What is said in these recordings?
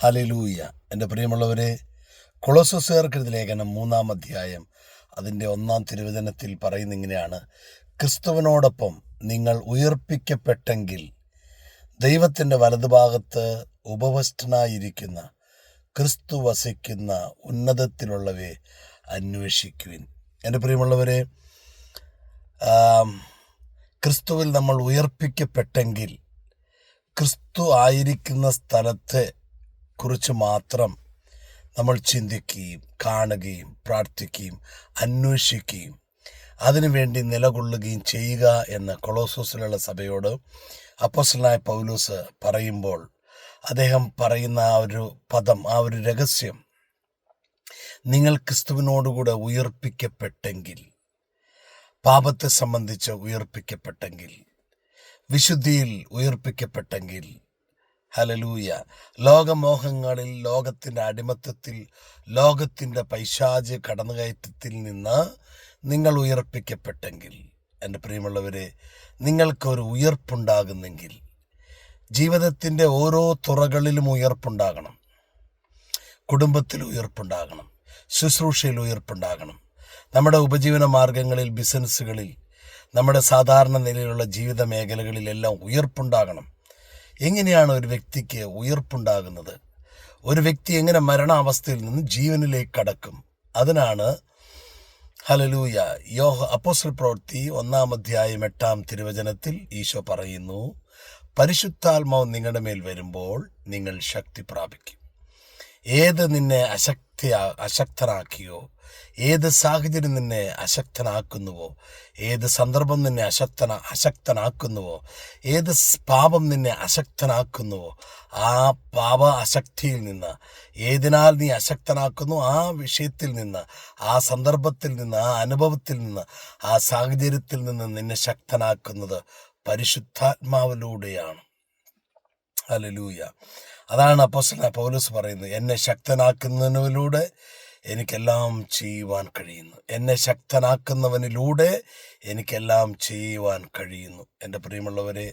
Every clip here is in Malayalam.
ഹല്ലേലൂയ. എൻ്റെ പ്രിയമുള്ളവരെ, കൊളോസ്സർക്കെഴുതിയ ലേഖനം 3-ാം അധ്യായം അതിൻ്റെ 1-ാം തിരുവചനത്തിൽ പറയുന്ന ഇങ്ങനെയാണ്: ക്രിസ്തുവിനോടൊപ്പം നിങ്ങൾ ഉയർപ്പിക്കപ്പെട്ടെങ്കിൽ ദൈവത്തിൻ്റെ വലതുഭാഗത്ത് ഉപവിഷ്ടനായിരിക്കുന്ന ക്രിസ്തു വസിക്കുന്ന ഉന്നതത്തിലുള്ളവയെ അന്വേഷിക്കുവിൻ. എൻ്റെ പ്രിയമുള്ളവരെ, ക്രിസ്തുവിൽ നമ്മൾ ഉയർപ്പിക്കപ്പെട്ടെങ്കിൽ ക്രിസ്തു ആയിരിക്കുന്ന സ്ഥലത്തെ കുറിച്ച് മാത്രം നമ്മൾ ചിന്തിക്കുകയും കാണുകയും പ്രാർത്ഥിക്കുകയും അന്വേഷിക്കുകയും അതിനുവേണ്ടി നിലകൊള്ളുകയും ചെയ്യുക എന്ന് കൊളോസ്സോസിലുള്ള സഭയോട് അപ്പോസ്തലനായ പൗലോസ് പറയുമ്പോൾ അദ്ദേഹം പറയുന്ന ആ ഒരു പദം, ആ ഒരു രഹസ്യം, നിങ്ങൾ ക്രിസ്തുവിനോടുകൂടെ ഉയർപ്പിക്കപ്പെട്ടെങ്കിൽ, പാപത്തെ സംബന്ധിച്ച് ഉയർപ്പിക്കപ്പെട്ടെങ്കിൽ, വിശുദ്ധിയിൽ ഉയർപ്പിക്കപ്പെട്ടെങ്കിൽ, ഹല്ലേലൂയ, ലോകമോഹങ്ങളിൽ, ലോകത്തിൻ്റെ അടിമത്തത്തിൽ, ലോകത്തിൻ്റെ പൈശാചിക കടന്നുകയറ്റത്തിൽ നിന്ന് നിങ്ങൾ ഉയർപ്പിക്കപ്പെട്ടെങ്കിൽ, എൻ്റെ പ്രിയമുള്ളവരെ, നിങ്ങൾക്കൊരു ഉയർപ്പുണ്ടാകുന്നെങ്കിൽ ജീവിതത്തിൻ്റെ ഓരോ തുറകളിലും ഉയർപ്പുണ്ടാകണം. കുടുംബത്തിൽ ഉയർപ്പുണ്ടാകണം, ശുശ്രൂഷയിൽ ഉയർപ്പുണ്ടാകണം, നമ്മുടെ ഉപജീവന മാർഗങ്ങളിൽ, ബിസിനസ്സുകളിൽ, നമ്മുടെ സാധാരണ നിലയിലുള്ള ജീവിത മേഖലകളിലെല്ലാം ഉയർപ്പുണ്ടാകണം. എങ്ങനെയാണ് ഒരു വ്യക്തിക്ക് ഉയർപ്പുണ്ടാകുന്നത്? ഒരു വ്യക്തി എങ്ങനെ മരണാവസ്ഥയിൽ നിന്ന് ജീവനിലേക്ക് കടക്കും? അതിനാണ് ഹല്ലേലൂയ അപ്പോസ്തല പ്രവൃത്തി 1-ാം അധ്യായം 8-ാം തിരുവചനത്തിൽ ഈശോ പറയുന്നു: പരിശുദ്ധാത്മാവ് നിങ്ങളുടെ മേൽ വരുമ്പോൾ നിങ്ങൾ ശക്തി പ്രാപിക്കും. ഏത് നിന്നെ അശക്തനാക്കിയോ, ഏത് സാഹചര്യം നിന്നെ അശക്തനാക്കുന്നുവോ, ഏത് സന്ദർഭം നിന്നെ അശക്തനാക്കുന്നുവോ, ഏത് പാപം നിന്നെ അശക്തനാക്കുന്നുവോ, ആ പാപ അശക്തിയിൽ നിന്ന്, ഏതിനാൽ നീ അശക്തനാക്കുന്നു ആ വിഷയത്തിൽ നിന്ന്, ആ സന്ദർഭത്തിൽ നിന്ന്, ആ അനുഭവത്തിൽ നിന്ന്, ആ സാഹചര്യത്തിൽ നിന്ന് നിന്നെ ശക്തനാക്കുന്നത് പരിശുദ്ധാത്മാവിലൂടെയാണ്. ഹല്ലേലൂയ. അതാണ് അപ്പോസ്തലനായ പൗലോസ് പറയുന്നത്: എന്നെ ശക്തനാക്കുന്നതിലൂടെ എനിക്കെല്ലാം ചെയ്യുവാൻ കഴിയുന്നു. എന്നെ ശക്തനാക്കുന്നവനിലൂടെ എനിക്കെല്ലാം ചെയ്യുവാൻ കഴിയുന്നു. എൻ്റെ പ്രിയമുള്ളവരെ,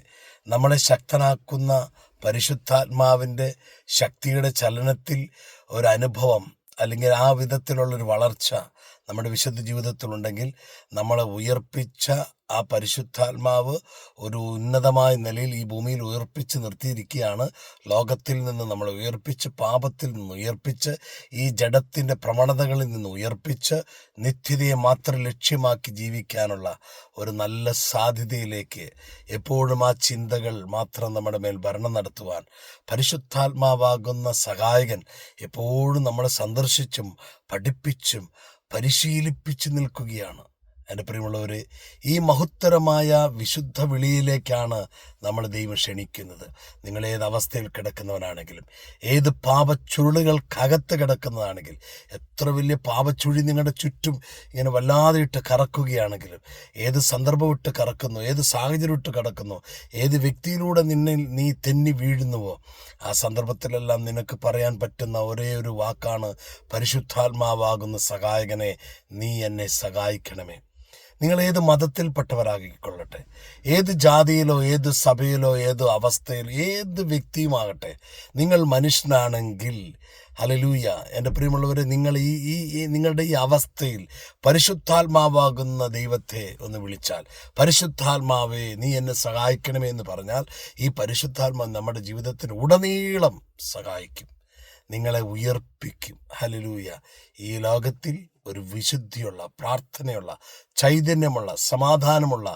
നമ്മളെ ശക്തനാക്കുന്ന പരിശുദ്ധാത്മാവിൻ്റെ ശക്തിയുടെ ചലനത്തിൽ ഒരനുഭവം അല്ലെങ്കിൽ ആ വിധത്തിലുള്ളൊരു വളർച്ച നമ്മുടെ വിശുദ്ധ ജീവിതത്തിലുണ്ടെങ്കിൽ, നമ്മളെ ഉയർപ്പിച്ച ആ പരിശുദ്ധാത്മാവ് ഒരു ഉന്നതമായ നിലയിൽ ഈ ഭൂമിയിൽ ഉയർപ്പിച്ച് നിർത്തിയിരിക്കുകയാണ്. ലോകത്തിൽ നിന്ന് നമ്മളെ ഉയർപ്പിച്ച്, പാപത്തിൽ നിന്ന് ഉയർപ്പിച്ച്, ഈ ജഡത്തിൻ്റെ പ്രവണതകളിൽ നിന്ന് ഉയർപ്പിച്ച്, നിത്യതയെ മാത്രം ലക്ഷ്യമാക്കി ജീവിക്കാനുള്ള ഒരു നല്ല സാധ്യതയിലേക്ക് എപ്പോഴും ആ ചിന്തകൾ മാത്രം നമ്മുടെ മേൽ ഭരണം നടത്തുവാൻ പരിശുദ്ധാത്മാവാകുന്ന സഹായകൻ എപ്പോഴും നമ്മളെ സന്ദർശിച്ചും പഠിപ്പിച്ചും പരിശീലിപ്പിച്ച് നിൽക്കുകയാണ്. എൻ്റെ പ്രിയമുള്ളവരെ, ഈ മഹത്തരമായ വിശുദ്ധ വിളിയിലേക്കാണ് നമ്മൾ ദൈവം ക്ഷണിക്കുന്നത്. നിങ്ങൾ ഏത് അവസ്ഥയിൽ കിടക്കുന്നവനാണെങ്കിലും, ഏത് പാപച്ചുരുളുകൾക്കകത്ത് കിടക്കുന്നതാണെങ്കിലും, എത്ര വലിയ പാപച്ചുഴി നിങ്ങളുടെ ചുറ്റും ഇങ്ങനെ വല്ലാതെ ഇട്ട് കറക്കുകയാണെങ്കിലും, ഏത് സന്ദർഭം ഇട്ട് കറക്കുന്നു, ഏത് സാഹചര്യം ഇട്ട് കടക്കുന്നു, ഏത് വ്യക്തിയിലൂടെ നീ തെന്നി വീഴുന്നുവോ, ആ സന്ദർഭത്തിലെല്ലാം നിനക്ക് പറയാൻ പറ്റുന്ന ഒരേ ഒരു വാക്കാണ്: പരിശുദ്ധാത്മാവാകുന്ന സഹായകനെ, നീ എന്നെ സഹായിക്കണമേ. നിങ്ങൾ ഏത് മതത്തിൽപ്പെട്ടവരാകിക്കൊള്ളട്ടെ, ഏത് ജാതിയിലോ, ഏത് സഭയിലോ, ഏത് അവസ്ഥയിലോ, ഏത് വ്യക്തിയുമാകട്ടെ, നിങ്ങൾ മനുഷ്യനാണെങ്കിൽ, ഹല്ലേലൂയ, എൻ്റെ പ്രിയമുള്ളവരെ, നിങ്ങൾ നിങ്ങളുടെ ഈ അവസ്ഥയിൽ പരിശുദ്ധാത്മാവാകുന്ന ദൈവത്തെ ഒന്ന് വിളിച്ചാൽ, പരിശുദ്ധാത്മാവേ നീ എന്നെ സഹായിക്കണമേ എന്ന് പറഞ്ഞാൽ, ഈ പരിശുദ്ധാത്മാവ് നമ്മുടെ ജീവിതത്തിന് ഉടനീളം സഹായിക്കും, നിങ്ങളെ ഉയർപ്പിക്കും. ഹല്ലേലൂയ. ഈ ലോകത്തിൽ ഒരു വിശുദ്ധിയുള്ള, പ്രാർത്ഥനയുള്ള, ചൈതന്യമുള്ള, സമാധാനമുള്ള,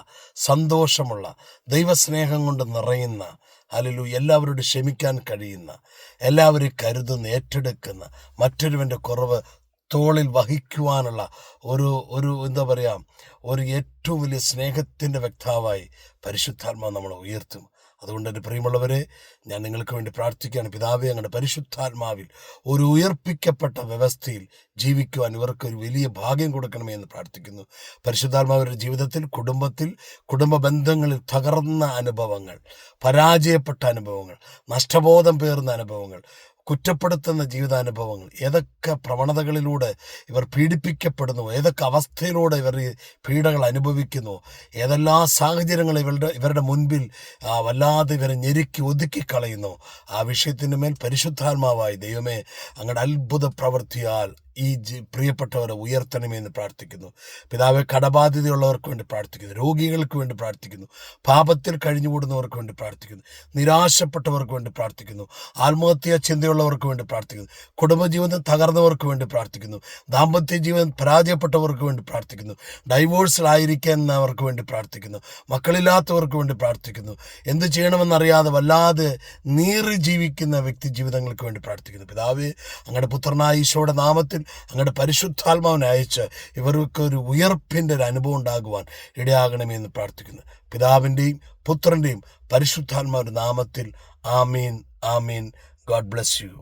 സന്തോഷമുള്ള, ദൈവസ്നേഹം കൊണ്ട് നിറയുന്ന, ഹല്ലേലൂയ, എല്ലാവരോടും ക്ഷമിക്കാൻ കഴിയുന്ന, എല്ലാവരും കരുതുന്ന, ഏറ്റെടുക്കുന്ന, മറ്റൊരുവൻ്റെ കുറവ് തോളിൽ വഹിക്കുവാനുള്ള ഒരു എന്താ പറയുക, ഒരു ഏറ്റവും വലിയ സ്നേഹത്തിൻ്റെ വ്യക്താവായി പരിശുദ്ധാത്മാവ് നമ്മളെ ഉയർത്തും. അതുകൊണ്ട് എൻ്റെ പ്രിയമുള്ളവരെ, ഞാൻ നിങ്ങൾക്ക് വേണ്ടി പ്രാർത്ഥിക്കുകയാണ്. പിതാവേ, അങ്ങയുടെ പരിശുദ്ധാത്മാവിൽ ഒരു ഉയർപ്പിക്കപ്പെട്ട വ്യവസ്ഥയിൽ ജീവിക്കുവാൻ ഇവർക്കൊരു വലിയ ഭാഗ്യം കൊടുക്കണമേ എന്ന് പ്രാർത്ഥിക്കുന്നു. പരിശുദ്ധാത്മാവിൻ്റെ ജീവിതത്തിൽ, കുടുംബത്തിൽ, കുടുംബ ബന്ധങ്ങളിൽ തകർന്ന അനുഭവങ്ങൾ, പരാജയപ്പെട്ട അനുഭവങ്ങൾ, നഷ്ടബോധം പേറുന്ന അനുഭവങ്ങൾ, കുറ്റപ്പെടുത്തുന്ന ജീവിതാനുഭവങ്ങൾ, ഏതൊക്കെ പ്രവണതകളിലൂടെ ഇവർ പീഡിപ്പിക്കപ്പെടുന്നു, ഏതൊക്കെ അവസ്ഥയിലൂടെ ഇവർ ഈ പീഡകൾ അനുഭവിക്കുന്നു, ഏതെല്ലാം സാഹചര്യങ്ങൾ ഇവരുടെ മുൻപിൽ വല്ലാതെ ഇവരെ ഞെരുക്കി ഒതുക്കി കളയുന്നു, ആ വിഷയത്തിൻ്റെ മേൽ പരിശുദ്ധാത്മാവായ ദൈവമേ അങ്ങയുടെ അത്ഭുത പ്രവൃത്തിയാൽ ഈ പ്രിയപ്പെട്ടവരെ ഉയർത്തണമെന്ന് പ്രാർത്ഥിക്കുന്നു. പിതാവെ, കടബാധ്യതയുള്ളവർക്ക് വേണ്ടി പ്രാർത്ഥിക്കുന്നു, രോഗികൾക്ക് വേണ്ടി പ്രാർത്ഥിക്കുന്നു, പാപത്തിൽ കഴിഞ്ഞുകൂടുന്നവർക്ക് വേണ്ടി പ്രാർത്ഥിക്കുന്നു, നിരാശപ്പെട്ടവർക്ക് വേണ്ടി പ്രാർത്ഥിക്കുന്നു, ആത്മഹത്യാ ചിന്തയുള്ളവർക്ക് വേണ്ടി പ്രാർത്ഥിക്കുന്നു, കുടുംബജീവിതം തകർന്നവർക്ക് വേണ്ടി പ്രാർത്ഥിക്കുന്നു, ദാമ്പത്യ ജീവിതം പരാജയപ്പെട്ടവർക്ക് വേണ്ടി പ്രാർത്ഥിക്കുന്നു, ഡൈവോഴ്സിലായിരിക്കുന്നവർക്ക് വേണ്ടി പ്രാർത്ഥിക്കുന്നു, മക്കളില്ലാത്തവർക്ക് വേണ്ടി പ്രാർത്ഥിക്കുന്നു, എന്ത് ചെയ്യണമെന്നറിയാതെ വല്ലാതെ നീറി ജീവിക്കുന്ന വ്യക്തി ജീവിതങ്ങൾക്ക് വേണ്ടി പ്രാർത്ഥിക്കുന്നു. പിതാവേ, അങ്ങയുടെ പുത്രനായ ഈശോയുടെ നാമത്തിൽ അങ്ങയുടെ പരിശുദ്ധാത്മാവിനെ അയച്ച് ഇവർക്കൊരു ഉയർപ്പിൻ്റെ ഒരു അനുഭവം ഉണ്ടാകുവാൻ ഇടയാകണമെന്ന് പ്രാർത്ഥിക്കുന്നു. പിതാവിൻ്റെയും പുത്രൻ്റെയും പരിശുദ്ധാത്മാവിൻ്റെ നാമത്തിൽ ആമീൻ, ആമീൻ. God bless U.